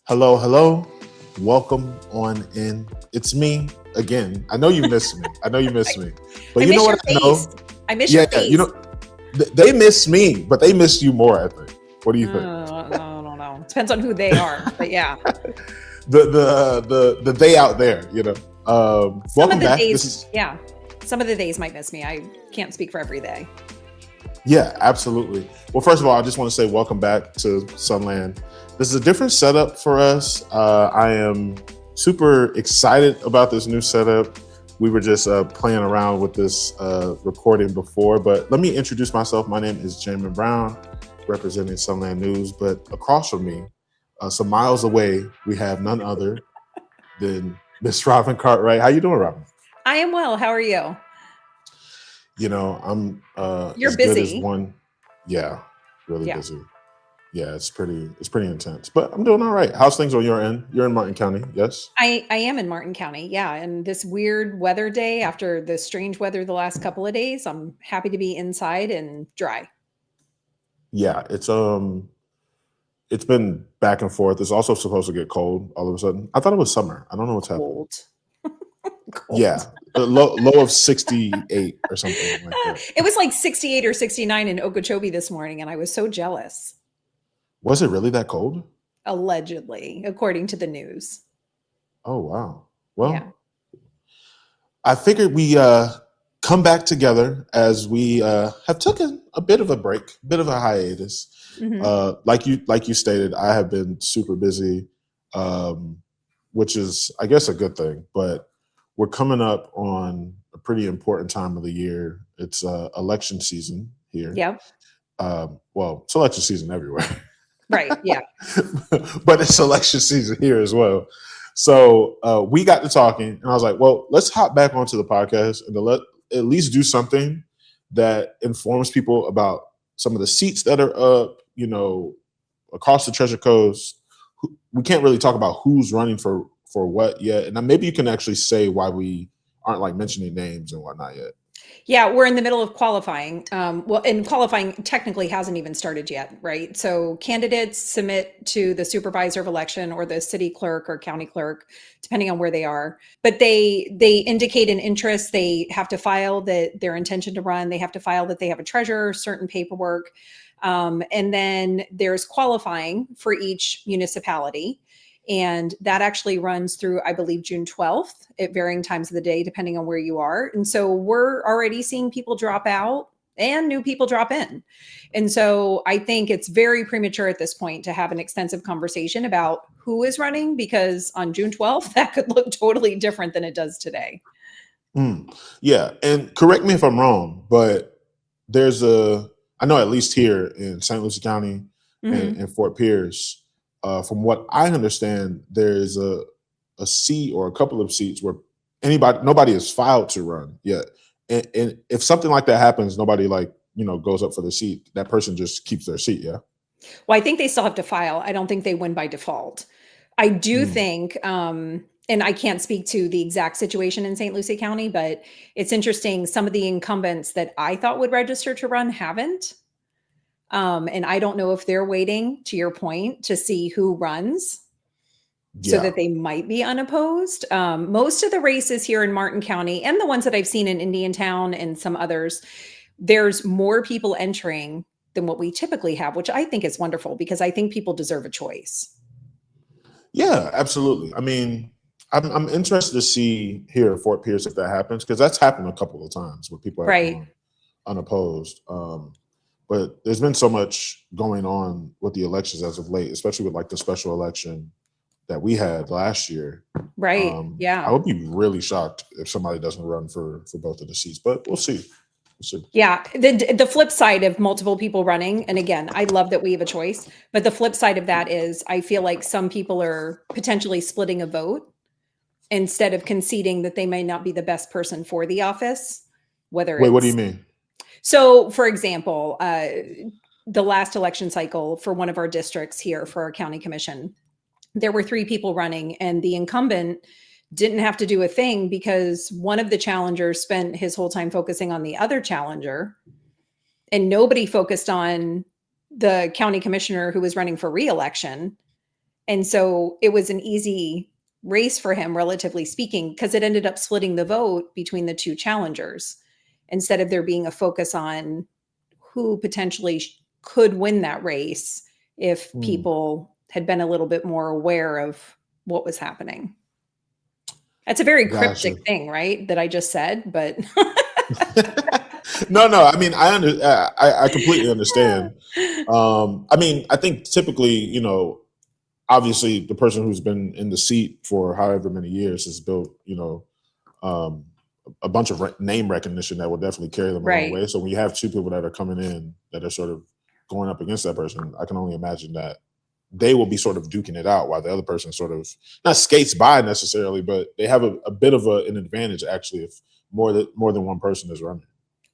Hello, hello. Welcome on in. It's me again. I know you miss me. I know you miss me. But I you know miss your what I face. know? I miss your face. They miss me, but they miss you more, I think. What do you think? I don't know. Depends on who they are, but yeah. The they out there, Some of welcome the back. days, yeah. Some of the days might miss me. I can't speak for every day. Yeah, absolutely. Well, first of all, I just want to say welcome back to Sunland. This is a different setup for us. I am super excited about this new setup. We were just playing around with this recording before, but let me introduce myself. My name is Jamin Brown, representing Sunland News. But across from me, some miles away, we have none other than Miss Robin Cartwright. How you doing, Robin? I am well. How are you? I'm You're as good as busy. one. Yeah, really Yeah. busy. Yeah, it's pretty intense, but I'm doing all right. How's things on your end? You're in Martin County, yes? I am in Martin County. Yeah. And this weird weather day after the strange weather the last couple of days, I'm happy to be inside and dry. Yeah, it's been back and forth. It's also supposed to get cold all of a sudden. I thought it was summer. I don't know what's happening. Cold. Cold. Yeah, a low of 68 or something like that. It was like 68 or 69 in Okeechobee this morning, and I was so jealous. Was it really that cold? Allegedly, according to the news. Oh wow. Yeah. Well, I figured we come back together as we have taken a bit of a break, a bit of a hiatus. Mhm. Like you stated, I have been super busy, which is, I guess, a good thing. But we're coming up on a pretty important time of the year. It's election season here. Yep. Well, it's election season everywhere. Right. Yeah. But it's election season here as well. So we got to talking, and I was like, well, let's hop back onto the podcast and to let at least do something that informs people about some of the seats that are up, across the Treasure Coast. We can't really talk about who's running for what yet. And then maybe you can actually say why we aren't like mentioning names and whatnot yet. Yeah, we're in the middle of qualifying. And qualifying technically hasn't even started yet, right? So candidates submit to the supervisor of election or the city clerk or county clerk, depending on where they are. But they indicate an interest. They have to file that their intention to run. They have to file that they have a treasurer, certain paperwork, and then there's qualifying for each municipality. And that actually runs through, I believe, June 12th at varying times of the day, depending on where you are. And so we're already seeing people drop out and new people drop in. And so I think it's very premature at this point to have an extensive conversation about who is running, because on June 12th, that could look totally different than it does today. Yeah. And correct me if I'm wrong, but I know at least here in St. Lucie County and Fort Pierce, from what I understand, there's a seat or a couple of seats where nobody is filed to run yet. And if something like that happens, nobody goes up for the seat. That person just keeps their seat. Yeah. Well, I think they still have to file. I don't think they win by default. I do think, and I can't speak to the exact situation in St. Lucie County, but it's interesting. Some of the incumbents that I thought would register to run haven't. And I don't know if they're waiting, to your point, to see who runs so that they might be unopposed. Most of the races here in Martin County and the ones that I've seen in Indiantown and some others, there's more people entering than what we typically have, which I think is wonderful because I think people deserve a choice. Yeah, absolutely. I mean, I'm interested to see here at Fort Pierce if that happens, because that's happened a couple of times where people have Right. gone unopposed. But there's been so much going on with the elections as of late, especially with like the special election that we had last year. Right. I Yeah. would be really shocked if somebody doesn't run for both of the seats, but we'll see. Yeah. The flip side of multiple people running, and again, I love that we have a choice, but the flip side of that is I feel like some people are potentially splitting a vote instead of conceding that they may not be the best person for the office, whether Wait, it's. what do you mean? So, for example, the last election cycle for one of our districts here for our county commission, there were 3 people running, and the incumbent didn't have to do a thing because one of the challengers spent his whole time focusing on the other challenger, and nobody focused on the county commissioner who was running for re-election. And so it was an easy race for him, relatively speaking, because it ended up splitting the vote between the two challengers instead of there being a focus on who potentially could win that race if Hmm. people had been a little bit more aware of what was happening. That's a very Gotcha. cryptic thing, right? That I just said, but No, I mean, I completely understand. I mean, I think typically, obviously the person who's been in the seat for however many years has built, um, a bunch of name recognition that will definitely carry them a long right. way. So when you have two people that are coming in that are sort of going up against that person, I can only imagine that they will be sort of duking it out while the other person sort of not skates by necessarily, but they have a bit of an advantage actually if more than one person is running.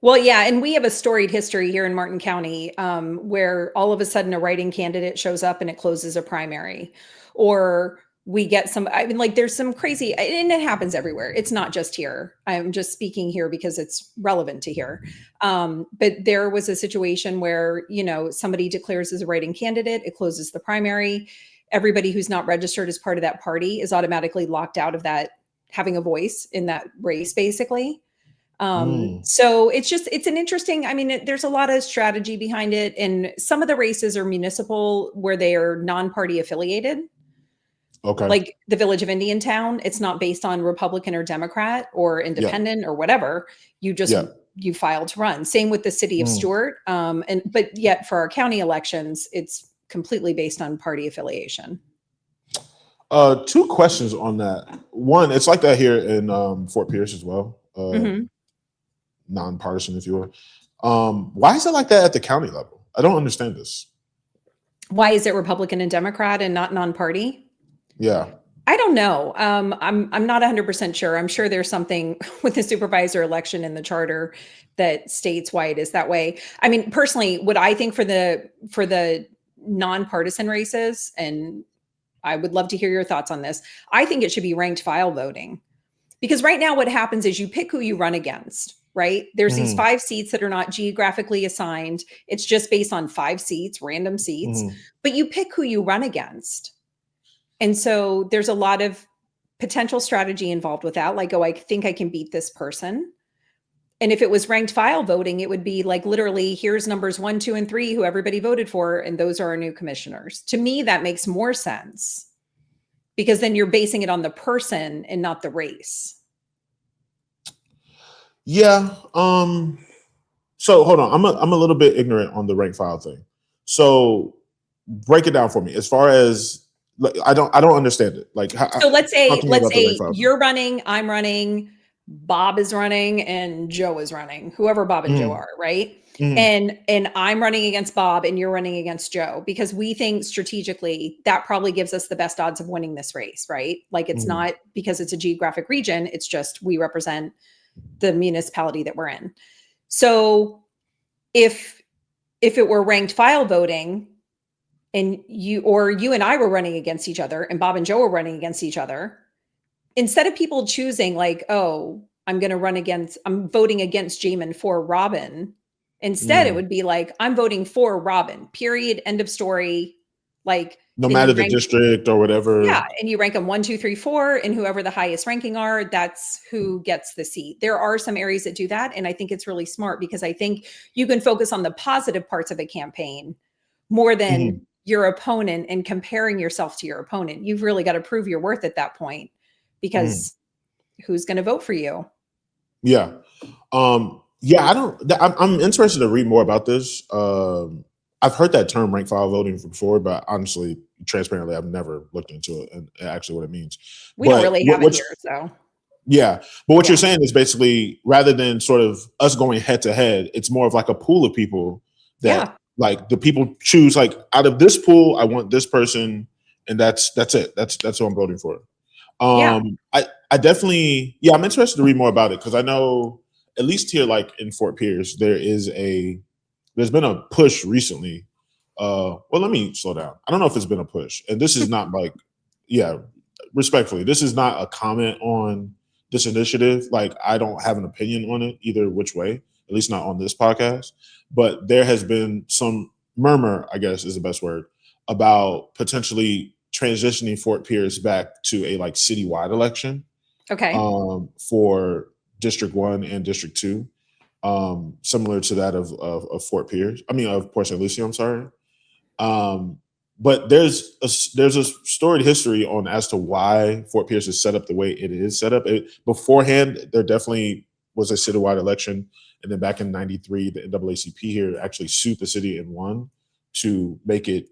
Well, yeah, and we have a storied history here in Martin County, where all of a sudden a writing candidate shows up and it closes a primary, or we get some. I mean, like there's some crazy, and it happens everywhere. It's not just here. I'm just speaking here because it's relevant to here. But there was a situation where somebody declares as a writing candidate, it closes the primary. Everybody who's not registered as part of that party is automatically locked out of that having a voice in that race, basically. Mm, So it's an interesting, I mean, there's a lot of strategy behind it. And some of the races are municipal where they are non-party affiliated, okay. like the Village of Indiantown. It's not based on Republican or Democrat or Yeah. independent or whatever. You just, Yeah. you file to run. Same with the city of Mm. Stewart. But yet for our county elections, it's completely based on party affiliation. Two questions on that. One, it's like that here in Fort Pierce as well. Mhm. Nonpartisan, if you will. Why is it like that at the county level? I don't understand this. Why is it Republican and Democrat and not non-party? Yeah. I don't know. I'm not 100% sure. I'm sure there's something with the supervisor election in the charter that states why it is that way. I mean, personally, what I think for the nonpartisan races, and I would love to hear your thoughts on this. I think it should be ranked file voting, because right now what happens is you pick who you run against. Right? There's these Hmm. 5 seats that are not geographically assigned. It's just based on 5 seats, random seats, Hmm. but you pick who you run against. And so there's a lot of potential strategy involved with that. Like, oh, I think I can beat this person. And if it was ranked file voting, it would be like literally here's numbers 1, 2, and 3 who everybody voted for, and those are our new commissioners. To me, that makes more sense because then you're basing it on the person and not the race. Yeah. So hold on. I'm a little bit ignorant on the rank file thing. So break it down for me. As far as like, I don't understand it. Like So let's talk say to me let's about the rank say file thing. you're running, I'm running, Bob is running, and Joe is running, whoever Bob and Joe Hmm. are, right? Hmm. And I'm running against Bob and you're running against Joe because we think strategically that probably gives us the best odds of winning this race, right? Like it's Hmm. not because it's a geographic region, it's just we represent the municipality that we're in. So if it were ranked file voting and you and I were running against each other and Bob and Joe were running against each other, instead of people choosing like, oh, I'm voting against Jamin for Robin. Instead, it Hmm. would be like, I'm voting for Robin, period, end of story. Like, No and matter the district or yeah, whatever. and you rank them 1, 2, 3, 4, and whoever the highest ranking are, that's who gets the seat. There are some areas that do that. And I think it's really smart because I think you can focus on the positive parts of a campaign more than Mhm. your opponent and comparing yourself to your opponent. You've really got to prove your worth at that point Mhm. because who's going to vote for you? Yeah. Yeah, I don't. I'm interested to read more about this. I've heard that term rank file voting before, but honestly, transparently, I've never looked into it and actually what it means. We don't But really have it here, so yeah, but what you're yeah, saying is basically rather than sort of us going head to head, it's more of like a pool of people that yeah, like the people choose like out of this pool, I want this person, and that's it. That's who I'm voting for. yeah. I definitely, yeah, I'm interested to read more about it because I know at least here, like in Fort Pierce, there's been a push recently. Well, let me slow down. I don't know if it's been a push, and this is not like, yeah, respectfully, this is not a comment on this initiative. Like, I don't have an opinion on it either which way, at least not on this podcast. But there has been some murmur, I guess is the best word, about potentially transitioning Fort Pierce back to a like citywide election Okay. for District 1 and District 2, similar to that of Fort Pierce. I mean, of Port St. Lucie. I'm sorry. But there's a storied history on as to why Fort Pierce is set up the way it is set up. Beforehand, there definitely was a citywide election, and then back in '93, the NAACP here actually sued the city and won to make it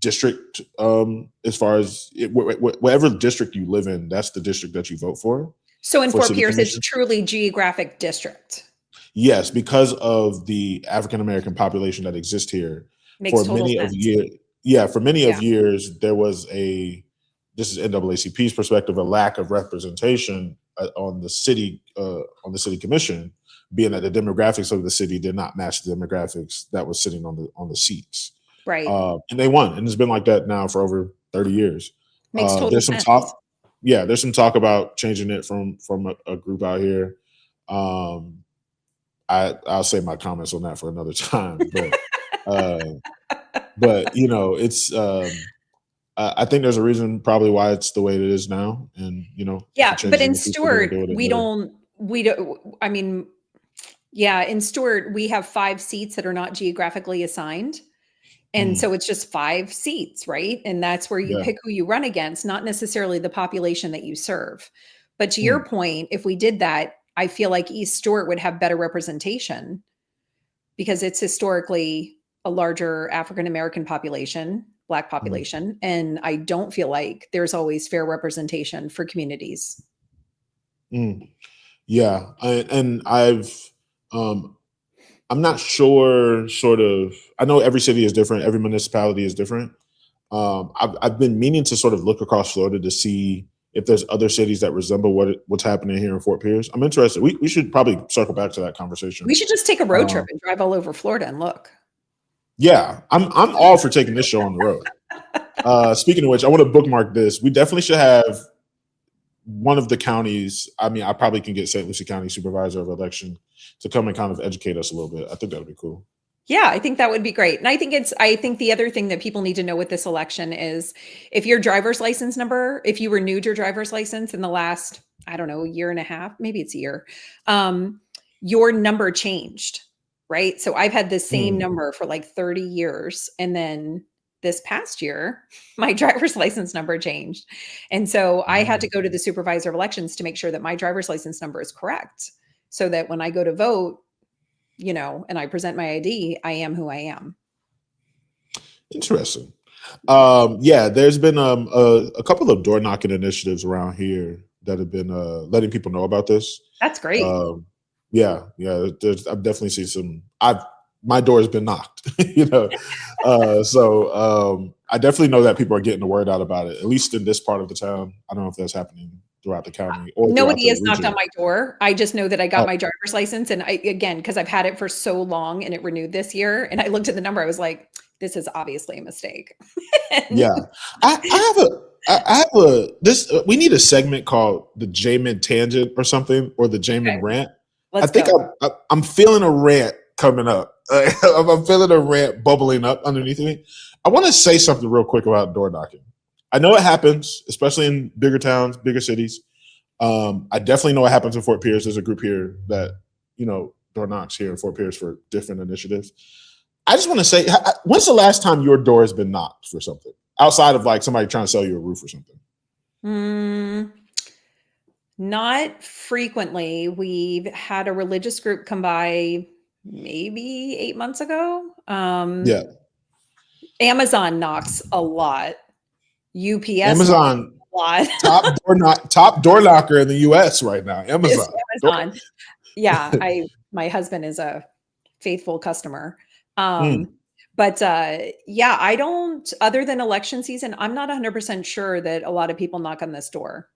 district. As far as whatever district you live in, that's the district that you vote for. So in Fort city Pierce, commission. it's truly geographic district. Yes, because of the African American population that exists here. Makes For total many of sense. years, yeah, for many Yeah. of years, there was this is NAACP's perspective, a lack of representation on the city commission, being that the demographics of the city did not match the demographics that was sitting on the seats. Right. And they won, and it's been like that now for over 30 years. Makes total There's some sense. talk. Yeah, there's some talk about changing it from a group out here. I'll save my comments on that for another time, but you know, it's I think there's a reason probably why it's the way it is now, and you know, Yeah, if it but changes in the future, we'll Stewart, deal with it we later. don't, I mean, yeah, in Stewart, we have 5 seats that are not geographically assigned. And Mm, so it's just 5 seats, right? And that's where you yeah. pick who you run against, not necessarily the population that you serve. But to your Mm, point, if we did that, I feel like East Stewart would have better representation because it's historically a larger African American population, Black mm, population. And I don't feel like there's always fair representation for communities. mm. Yeah, and um, I'm not sure. Sort of, I know every city is different. Every municipality is different. I've been meaning to sort of look across Florida to see if there's other cities that resemble what's happening here in Fort Pierce. I'm interested. We should probably circle back to that conversation. We should just take a road Uh, trip and drive all over Florida and look. yeah, I'm all for taking this show on the road. Speaking of which, I want to bookmark this. We definitely should have one of the counties. I mean, I probably can get St. Lucie County Supervisor of Election to come and kind of educate us a little bit. I think that would be cool. Yeah, I think that would be great. And I think the other thing that people need to know with this election is if your driver's license number, if you renewed your driver's license in the last, I don't know, year and a half, maybe it's a year, your number changed, right? So I've had the same Mm, number for like 30 years. And then this past year, my driver's license number changed. And so I had to mm. go to the supervisor of elections to make sure that my driver's license number is correct so that when I go to vote, you know, and I present my ID, I am who I am. Interesting. Yeah, there's been a couple of door knocking initiatives around here that have been letting people know about this. That's great. Um, yeah. I've definitely seen some. My door has been knocked, you know. I definitely know that people are getting the word out about it. At least in this part of the town. I don't know if that's happening throughout the county or throughout Nobody the has knocked on region. my door. I just know that I got Oh, my driver's license. And again, because I've had it for so long and it renewed this year. And I looked at the number, I was like, this is obviously a mistake. And yeah. I have a. I have a this. We need a segment called the Jamin Tangent or something, or the Jamin okay, Rant. I let's think go. I'm feeling a rant coming up. I'm feeling a rant bubbling up underneath me. I want to say something real quick about door knocking. I know it happens, especially in bigger towns, bigger cities. I definitely know it happens in Fort Pierce. There's a group here that door knocks here in Fort Pierce for different initiatives. I just want to say, when's the last time your door has been knocked for something outside of like somebody trying to sell you a roof or something? Mm, not frequently. We've had a religious group come by maybe 8 months ago. Yeah, Amazon knocks a lot. UPS knocks Amazon a lot. top door knocker in the U.S. right now. It's Amazon. Amazon. Yeah, my husband is a faithful customer. Mm. Um, but yeah, I don't, other than election season, I'm not 100% sure that a lot of people knock on this door.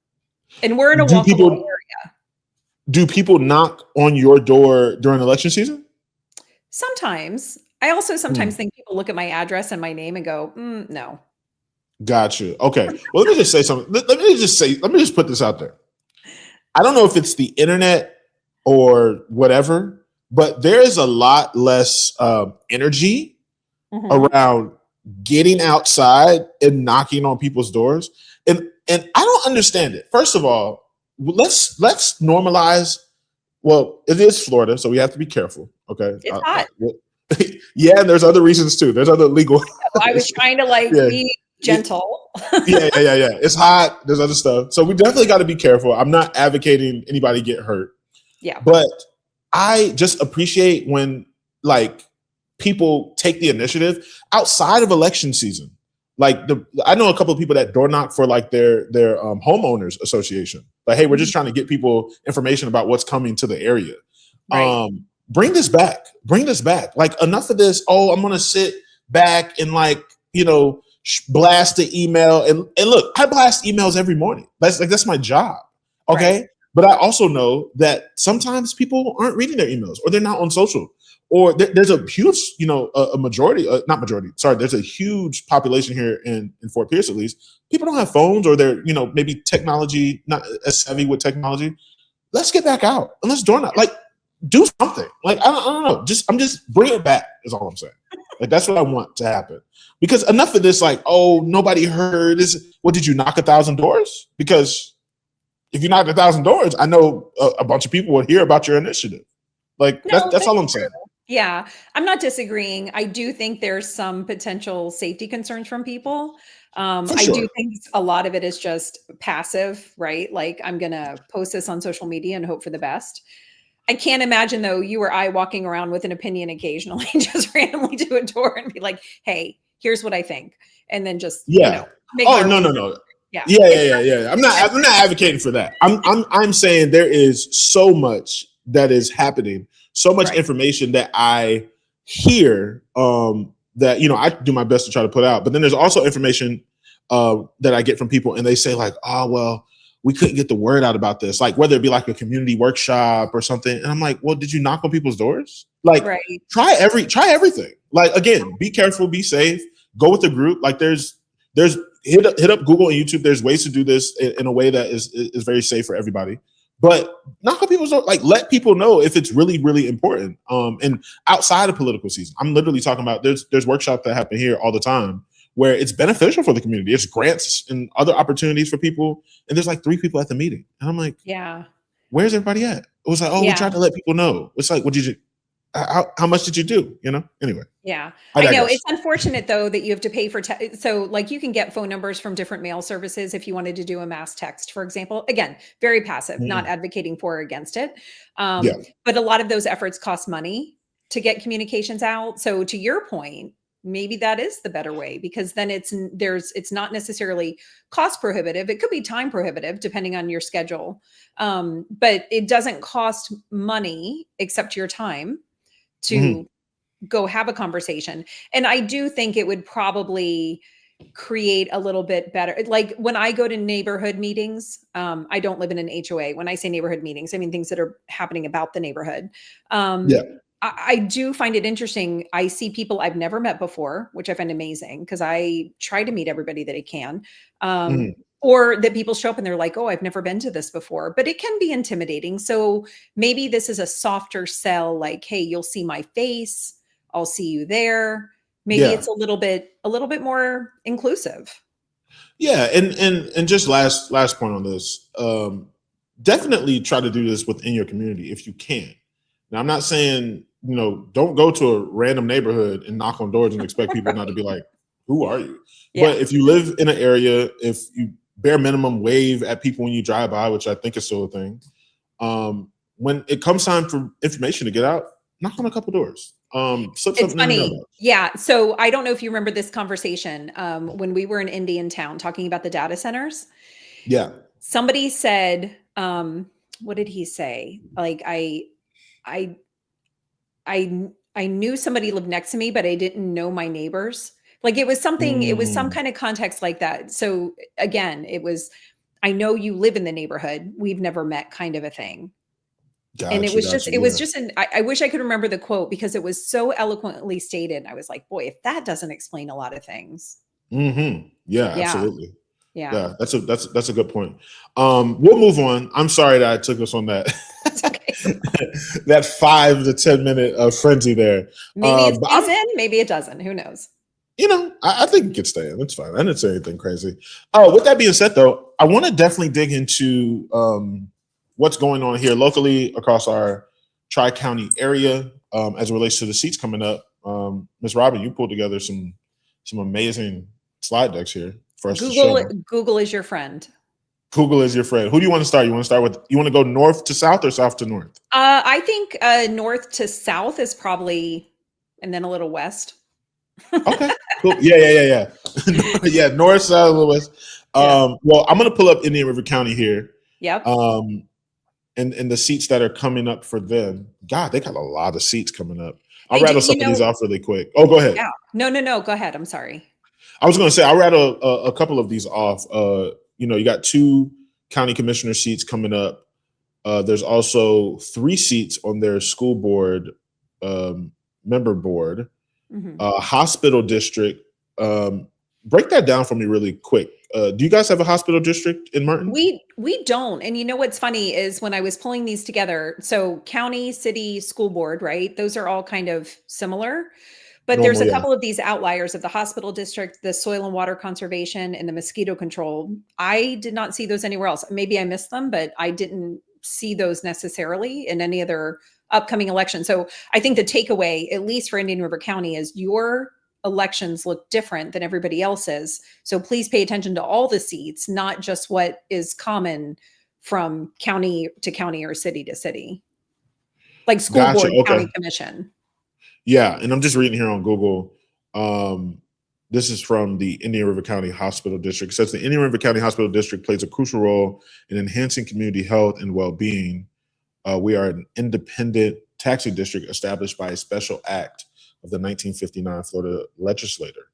And we're in a Do walkable people area. do people knock on your door during election season? Sometimes. I also sometimes Mm. think people look at my address and my name and go, no. Gotcha. Okay. Well, let me just say something. Let me just put this out there. I don't know if it's the internet or whatever, but there is a lot less energy Mhm. around getting outside and knocking on people's doors. And I don't understand it. First of all, let's normalize. Well, it is Florida, so we have to be careful. Okay. It's hot. Yeah, and there's other reasons too. There's other legal. I was trying to Yeah. be gentle. Yeah. It's hot. There's other stuff. So we definitely got to be careful. I'm not advocating anybody get hurt. Yeah. But I just appreciate when like people take the initiative outside of election season. Like I know a couple of people that door knock for like their homeowners association. Like, hey, we're just trying to get people information about what's coming to the area. Right. Bring this back. Bring this back. Like enough of this. Oh, I'm gonna sit back and like, you know, blast the email. And look, I blast emails every morning. That's my job. Okay. Right. But I also know that sometimes people aren't reading their emails or they're not on social. Or there's a huge, you know, there's a huge population here in Fort Pierce, at least. People don't have phones or they're, you know, maybe technology, not as savvy with technology. Let's get back out and let's door knock. Like, do something. Like, I don't know. I'm just bring it back is all I'm saying. Like, that's what I want to happen. Because enough of this, like, oh, nobody heard this. What, did you knock 1,000 doors? Because if you knocked 1,000 doors, I know a bunch of people would hear about your initiative. Like, that's all I'm saying. Yeah, I'm not disagreeing. I do think there's some potential safety concerns from people. I do think a lot of it is just passive, right? Like, I'm going to post this on social media and hope for the best. I can't imagine, though, you or I walking around with an opinion occasionally, just randomly to a door and be like, hey, here's what I think. And then just, you know, make no. Yeah. I'm not advocating for that. I'm saying there is so much that is happening. So much information that I hear that, you know, I do my best to try to put out. But then there's also information that I get from people and they say like, oh, well, we couldn't get the word out about this. Like whether it be like a community workshop or something. And I'm like, well, did you knock on people's doors? Like try everything. Like, again, be careful, be safe, go with the group. Like there's hit up Google and YouTube. There's ways to do this in a way that is very safe for everybody. But knock on people's door, like let people know if it's really, really important. And outside of political season, I'm literally talking about there's workshops that happen here all the time where it's beneficial for the community. It's grants and other opportunities for people. And there's like 3 people at the meeting. And I'm like, yeah, where's everybody at? It was like, oh, we tried to let people know. It's like, what did you, how much did you do? You know, anyway. Yeah, I know it's unfortunate though that you have to pay for so like you can get phone numbers from different mail services if you wanted to do a mass text, for example. Again, very passive, not advocating for or against it. But a lot of those efforts cost money to get communications out. So to your point, maybe that is the better way because then it's not necessarily cost prohibitive. It could be time prohibitive depending on your schedule, but it doesn't cost money except your time to go have a conversation. And I do think it would probably create a little bit better. Like when I go to neighborhood meetings, I don't live in an HOA. When I say neighborhood meetings, I mean things that are happening about the neighborhood. I do find it interesting. I see people I've never met before, which I find amazing because I try to meet everybody that I can. Or that people show up and they're like, oh, I've never been to this before, but it can be intimidating. So maybe this is a softer sell, like, hey, you'll see my face. I'll see you there. Maybe it's a little bit more inclusive. Yeah. And just last point on this, definitely try to do this within your community if you can. Now, I'm not saying, you know, don't go to a random neighborhood and knock on doors and expect people not to be like, who are you? But if you live in an area, if you bare minimum wave at people when you drive by, which I think is still a thing. When it comes time for information to get out, knock on a couple doors. It's funny. Yeah. So I don't know if you remember this conversation when we were in Indiantown talking about the data centers. Yeah. Somebody said, what did he say? Like, I knew somebody lived next to me, but I didn't know my neighbors. Like it was something, it was some kind of context like that. So again, it was, I know you live in the neighborhood. We've never met kind of a thing. And it was just, I wish I could remember the quote because it was so eloquently stated. I was like, boy, if that doesn't explain a lot of things. Yeah, absolutely. Yeah. That's a good point. We'll move on. I'm sorry that I took us on that. That's okay. That 5 to 10 minute frenzy there. Maybe it's season, maybe it doesn't. Who knows? I think it could stand. It's fine. I didn't say anything crazy. With that being said, though, I want to definitely dig into what's going on here locally across our Tri-County area as it relates to the seats coming up. Ms. Robin, you pulled together some amazing slide decks here for us to show. Google is your friend. Google is your friend. Who do you want to start? You want to go north to south or south to north? I think north to south is probably, and then a little west. Okay, cool. Yeah. Yeah, north, south, a little west. Well, I'm going to pull up Indian River County here. Yep. And the seats that are coming up for them. God, they got a lot of seats coming up. I'll rattle some of these off really quick. Oh, go ahead. Yeah. No. Go ahead. I'm sorry. I was going to say, I'll rattle a couple of these off. You got 2 county commissioner seats coming up. There's also 3 seats on their school board member board. Hospital district. Break that down for me really quick. Do you guys have a hospital district in Martin? We don't. And what's funny is when I was pulling these together, so county, city, school board, right? Those are all kind of similar. But there's a couple of these outliers of the hospital district, the soil and water conservation, and the mosquito control. I did not see those anywhere else. Maybe I missed them, but I didn't see those necessarily in any other upcoming election. So I think the takeaway, at least for Indian River County, is your elections look different than everybody else's. So please pay attention to all the seats, not just what is common from county to county or city to city. Like school board, county commission. Yeah, and I'm just reading here on Google. This is from the Indian River County Hospital District. It says the Indian River County Hospital District plays a crucial role in enhancing community health and well-being. We are an independent taxing district established by a special act of the 1959 Florida legislature.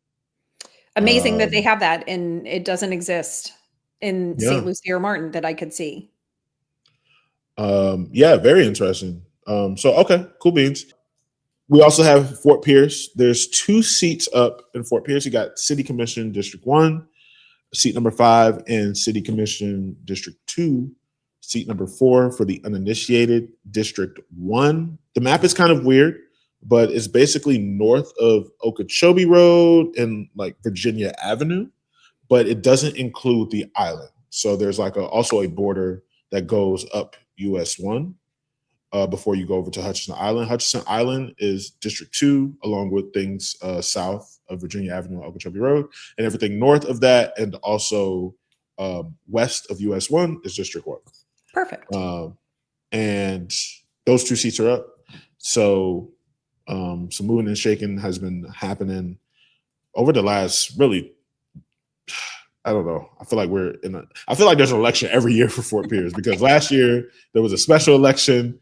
Amazing that they have that, and it doesn't exist in St. Lucie or Martin that I could see. Yeah, very interesting. Okay, cool beans. We also have Fort Pierce. There's 2 seats up in Fort Pierce. You got City Commission District 1, seat number 5, and City Commission District 2, seat number 4 for the uninitiated District 1. The map is kind of weird, but it's basically north of Okeechobee Road and like Virginia Avenue, but it doesn't include the island. So there's like also a border that goes up US 1. Before you go over to Hutchinson Island. Hutchinson Island is District 2, along with things south of Virginia Avenue and Okeechobee Road. And everything north of that and also west of US 1 is District 1. Perfect. And those 2 seats are up. So some moving and shaking has been happening over the last really, I don't know. I feel like there's an election every year for Fort Pierce because last year there was a special election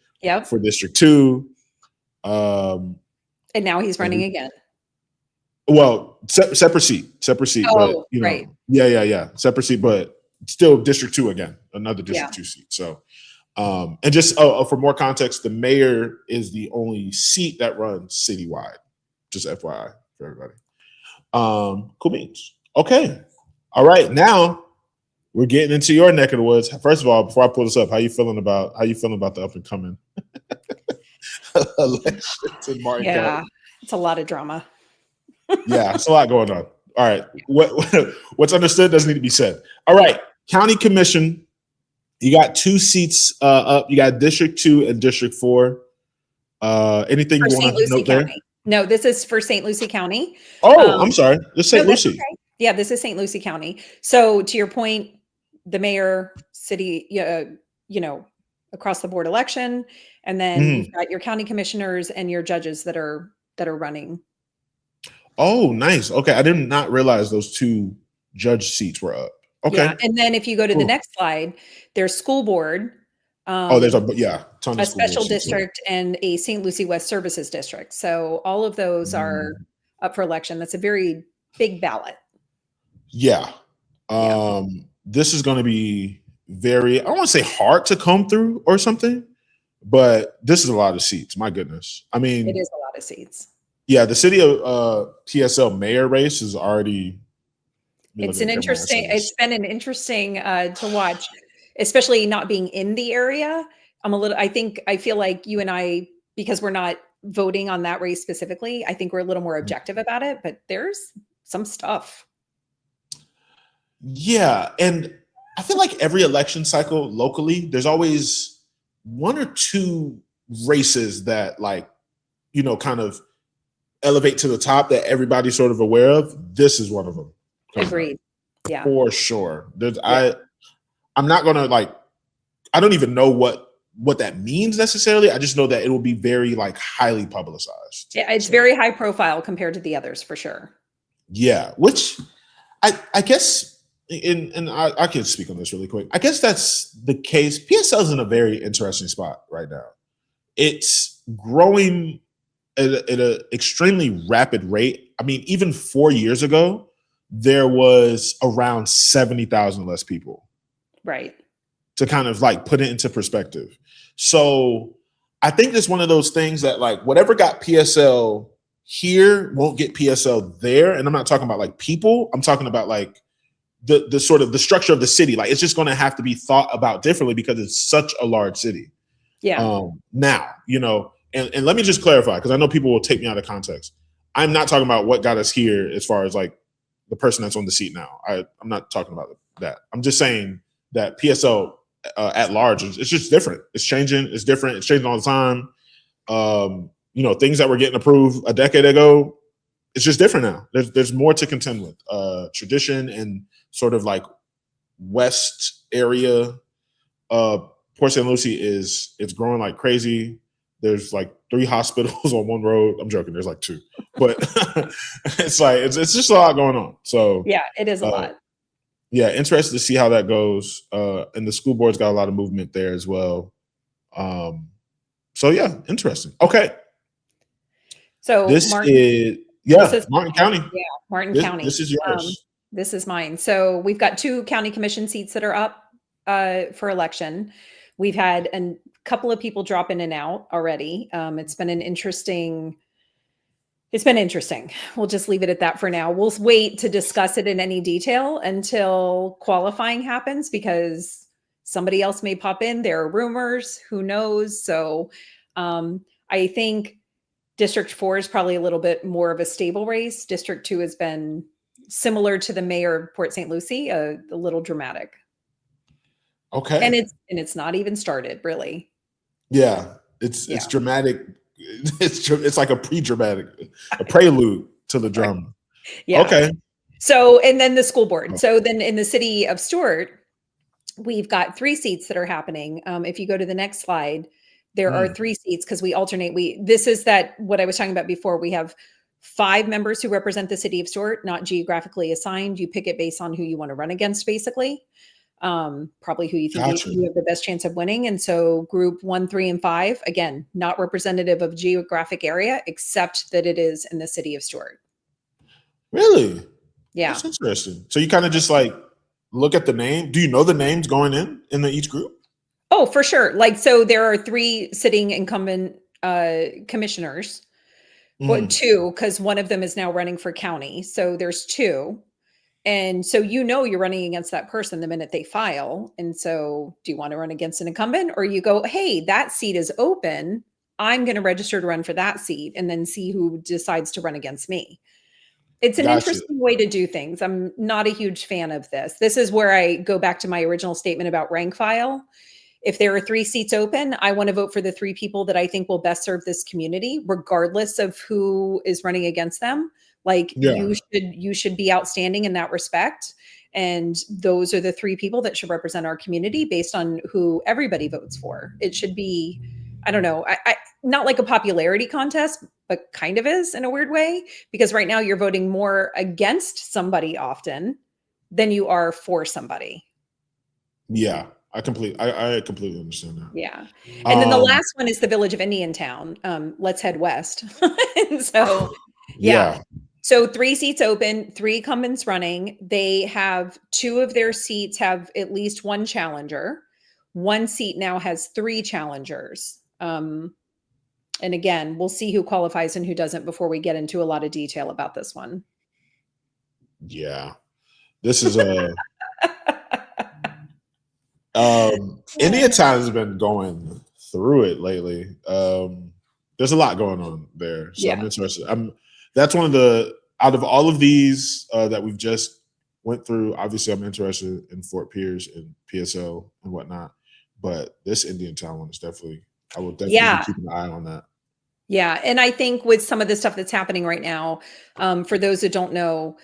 for District 2. And now he's running again. Well, separate seat. Oh, but, right. Yeah. Separate seat, but still District 2 again, another District 2 seat. So, and just for more context, the mayor is the only seat that runs citywide. Just FYI for everybody. Cool beans. Okay. All right. Now we're getting into your neck of the woods. First of all, before I pull this up, how you feeling about the up and coming election in Martin County? It's a lot of drama. Yeah, it's a lot going on. All right. What's understood doesn't need to be said. All right. County Commission. You got 2 seats up. You got District 2 and District 4. Anything for you want to note there? No, this is for St. Lucie County. Oh, I'm sorry. This is St. Lucie. Okay. Yeah, this is St. Lucie County. So to your point, the mayor, city, across the board election, and then you've got your county commissioners and your judges that are running. Oh, nice. Okay, I did not realize those 2 judge seats were up. Okay, yeah. And then if you go to the next slide, there's school board. There's a special district and a St. Lucie West Services District. So all of those are up for election. That's a very big ballot. Yeah. This is going to be very, I don't want to say hard to come through or something, but this is a lot of seats. My goodness. I mean, it is a lot of seats. Yeah. The city of TSL mayor race is already. It's been an interesting to watch, especially not being in the area. I feel like you and I, because we're not voting on that race specifically, I think we're a little more objective about it, but there's some stuff. Yeah, and I feel like every election cycle locally, there's always one or two races that like, kind of elevate to the top that everybody's sort of aware of. This is one of them. Agreed. Yeah. For sure. I'm not gonna I don't even know what that means necessarily. I just know that it will be very like highly publicized. Yeah, it's very high profile compared to the others for sure. Yeah, which I guess and I can speak on this really quick. I guess that's the case. PSL is in a very interesting spot right now. It's growing at an extremely rapid rate. I mean, even 4 years ago, there was around 70,000 less people. Right. To kind of like put it into perspective. So I think it's one of those things that like whatever got PSL here won't get PSL there. And I'm not talking about like people. I'm talking about like the sort of the structure of the city. Like it's just going to have to be thought about differently because it's such a large city. Yeah. Now, and let me just clarify, because I know people will take me out of context. I'm not talking about what got us here as far as like the person that's on the seat now. I'm not talking about that. I'm just saying that PSL at large, it's just different. It's changing. It's different. It's changing all the time. Things that were getting approved a decade ago, it's just different now. There's more to contend with. Tradition and sort of like West area, Port St. Lucie it's growing like crazy. There's like 3 hospitals on one road. I'm joking. There's like 2, but it's like it's just a lot going on. So yeah, it is a lot. Yeah, interested to see how that goes. And the school board's got a lot of movement there as well. So yeah, interesting. Okay. So this Martin, is Martin County. Yeah, Martin County. This is yours. This is mine. So we've got 2 county commission seats that are up for election. We've had a couple of people drop in and out already. It's been interesting. We'll just leave it at that for now. We'll wait to discuss it in any detail until qualifying happens because somebody else may pop in. There are rumors, who knows? So I think District 4 is probably a little bit more of a stable race. District 2 has been similar to the mayor of Port St. Lucie, a little dramatic. Okay. And it's not even started, really. Yeah, it's dramatic. It's like a prelude to the drama. Yeah. Okay. So, and then the school board. So then in the city of Stuart, we've got 3 seats that are happening. If you go to the next slide, there are 3 seats because we alternate. This is what I was talking about before. We have 5 members who represent the city of Stuart, not geographically assigned. You pick it based on who you want to run against, basically. Probably who you think you have the best chance of winning. And so group 1, 3, and 5, again, not representative of geographic area, except that it is in the city of Stuart. Really? Yeah. That's interesting. So you kind of just like look at the name. Do you know the names going in each group? Oh, for sure. Like, so there are 3 sitting incumbent commissioners, well, 2, because one of them is now running for county. So there's 2. And so you're running against that person the minute they file. And so do you want to run against an incumbent, or you go, hey, that seat is open. I'm going to register to run for that seat and then see who decides to run against me. It's an interesting way to do things. I'm not a huge fan of this. This is where I go back to my original statement about rank file. If there are 3 seats open, I want to vote for the 3 people that I think will best serve this community, regardless of who is running against them. Like you should be outstanding in that respect. And those are the 3 people that should represent our community based on who everybody votes for. It should be, I don't know, I not like a popularity contest, but kind of is in a weird way, because right now you're voting more against somebody often than you are for somebody. Yeah, I completely understand that. Yeah. And then the last one is the village of Indiantown. Let's head west. And so, yeah. So 3 seats open, 3 incumbents running. They have 2 of their seats have at least 1 challenger. 1 seat now has 3 challengers. And again, we'll see who qualifies and who doesn't before we get into a lot of detail about this one. Yeah. This is Indiantown has been going through it lately. There's a lot going on there. So I'm interested. That's one of the out of all of these that we've just went through, obviously I'm interested in Fort Pierce and PSL and whatnot, but this Indiantown one is I will definitely be Yeah. keeping an eye on that. Yeah. And I think with some of the stuff that's happening right now, for those that don't know,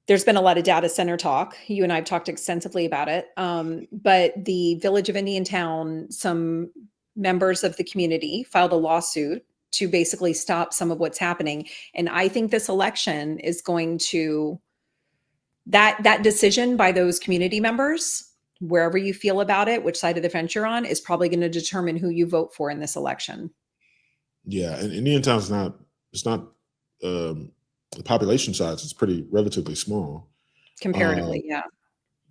there's been a lot of data center talk. You and I have talked extensively about it. But the village of Indiantown, some members of the community filed a lawsuit to basically stop some of what's happening. And I think this election is going to that decision by those community members, wherever you feel about it, which side of the fence you're on, is probably going to determine who you vote for in this election. Yeah, and Indiantown's it's not the population size is pretty relatively small. Comparatively, yeah.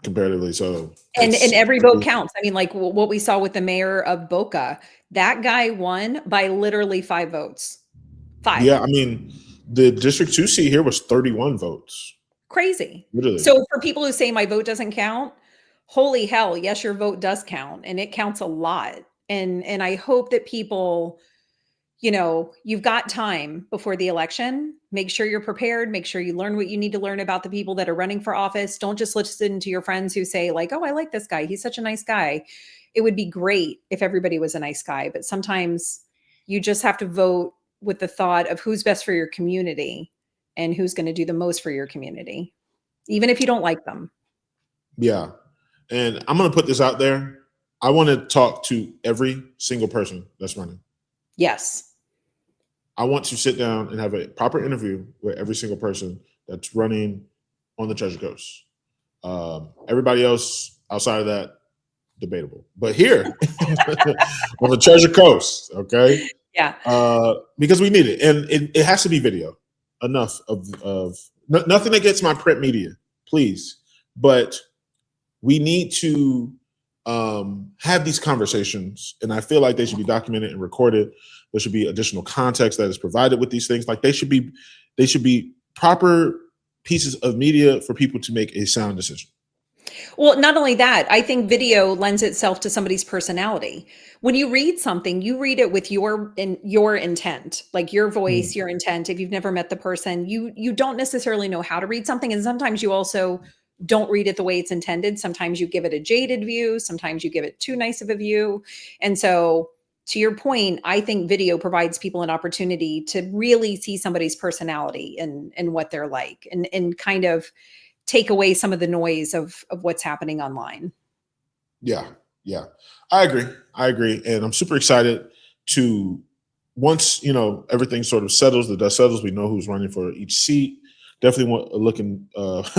Comparatively, so And every vote counts. I mean, like what we saw with the mayor of Boca, that guy won by literally 5 votes. 5. Yeah, I mean, the District 2 seat here was 31 votes. Crazy. Literally. So for people who say my vote doesn't count, holy hell, yes, your vote does count, and it counts a lot. And I hope that people, you've got time before the election. Make sure you're prepared. Make sure you learn what you need to learn about the people that are running for office. Don't just listen to your friends who say like, oh, I like this guy. He's such a nice guy. It would be great if everybody was a nice guy, but sometimes you just have to vote with the thought of who's best for your community and who's going to do the most for your community, even if you don't like them. Yeah. And I'm going to put this out there. I want to talk to every single person that's running. Yes. I want to sit down and have a proper interview with every single person that's running on the Treasure Coast. Everybody else outside of that, debatable. But here on the Treasure Coast, okay? Yeah. Because we need it. And it has to be video. Enough of nothing against my print media, please. But we need to have these conversations, and I feel like they should be documented and recorded. There should be additional context that is provided with these things. Like they should be proper pieces of media for people to make a sound decision. Well, not only that, I think video lends itself to somebody's personality. When you read something, you read it with your intent, like your voice, your intent. If you've never met the person, you don't necessarily know how to read something, and sometimes you also don't read it the way it's intended. Sometimes you give it a jaded view. Sometimes you give it too nice of a view. And so to your point, I think video provides people an opportunity to really see somebody's personality and what they're like and kind of take away some of the noise of what's happening online. Yeah. I agree. And I'm super excited to once, everything sort of settles, the dust settles, we know who's running for each seat. Definitely looking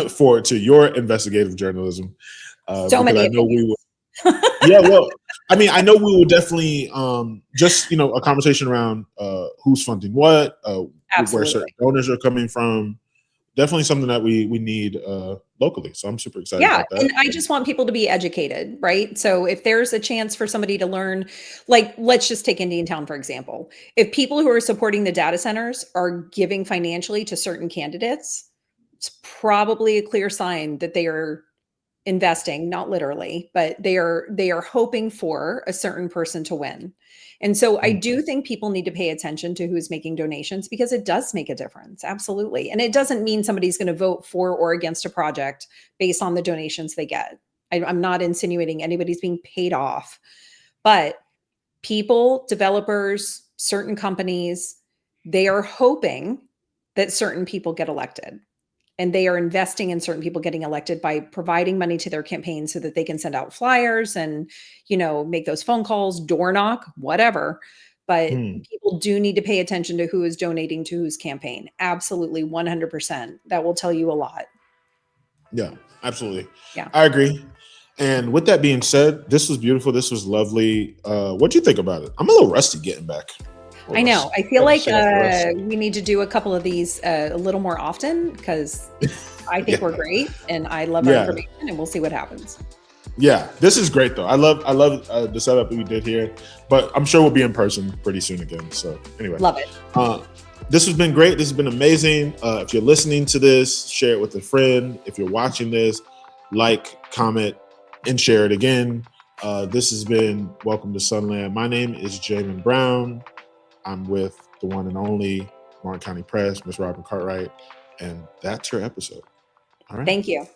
forward to your investigative journalism. So many. I know we will. Yeah, well, I mean, I know we will definitely just a conversation around who's funding what, where certain donors are coming from. Definitely something that we need locally. So I'm super excited about that. And I just want people to be educated, right? So if there's a chance for somebody to learn, like, let's just take Indiantown, for example. If people who are supporting the data centers are giving financially to certain candidates, it's probably a clear sign that they are investing, not literally, but they are hoping for a certain person to win. And so I do think people need to pay attention to who's making donations because it does make a difference. Absolutely. And it doesn't mean somebody's going to vote for or against a project based on the donations they get. I'm not insinuating anybody's being paid off, but people, developers, certain companies, they are hoping that certain people get elected. And they are investing in certain people getting elected by providing money to their campaign so that they can send out flyers and, make those phone calls, door knock, whatever. But people do need to pay attention to who is donating to whose campaign. Absolutely, 100%. That will tell you a lot. Yeah, absolutely. Yeah, I agree. And with that being said, this was beautiful. This was lovely. What'd you think about it? I'm a little rusty getting back. I know. I feel like we need to do a couple of these a little more often because I think we're great and I love our information and we'll see what happens. Yeah, this is great though. I love the setup that we did here, but I'm sure we'll be in person pretty soon again. So anyway, love it. This has been great. This has been amazing. If you're listening to this, share it with a friend. If you're watching this, like, comment, and share it again. This has been Welcome to Sunland. My name is Jamin Brown. I'm with the one and only Martin County Press, Ms. Robin Cartwright. And that's your episode. All right. Thank you.